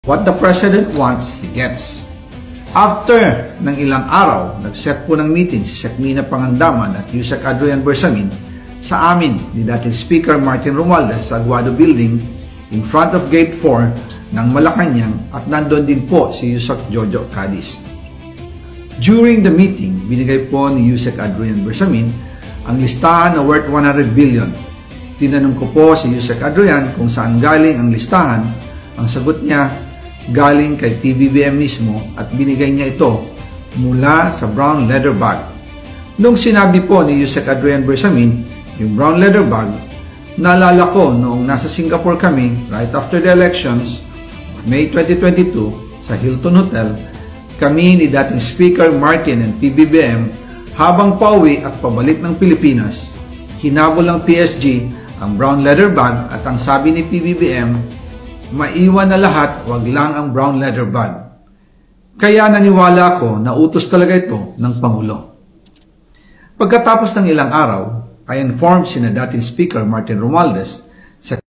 What the President wants, he gets. After ng ilang araw, nag-set po ng meeting si Sekmina Pangandaman at Yusek Adrian Bersamin sa amin ni dating Speaker Martin Romualdez sa Aguado Building in front of Gate 4 ng Malacanang at nandun din po si Yusek Jojo Cadiz. During the meeting, binigay po ni Yusek Adrian Bersamin ang listahan na worth 100 billion. Tinanong ko po si Yusek Adrian kung saan galing ang listahan. Ang sagot niya, galing kay PBBM mismo at binigay niya ito mula sa brown leather bag. Nung sinabi po ni Yusek Adrian Bersamin yung brown leather bag, naalala ko noong nasa Singapore kami right after the elections, May 2022, sa Hilton Hotel, kami ni dating Speaker Martin and PBBM habang pauwi at pabalik ng Pilipinas, hinabol ng PSG ang brown leather bag at ang sabi ni PBBM, maiwan na lahat, wag lang ang brown leather bag. Kaya naniwala ako na utos talaga ito ng Pangulo. Pagkatapos ng ilang araw, I informed sina dating Speaker Martin Romualdez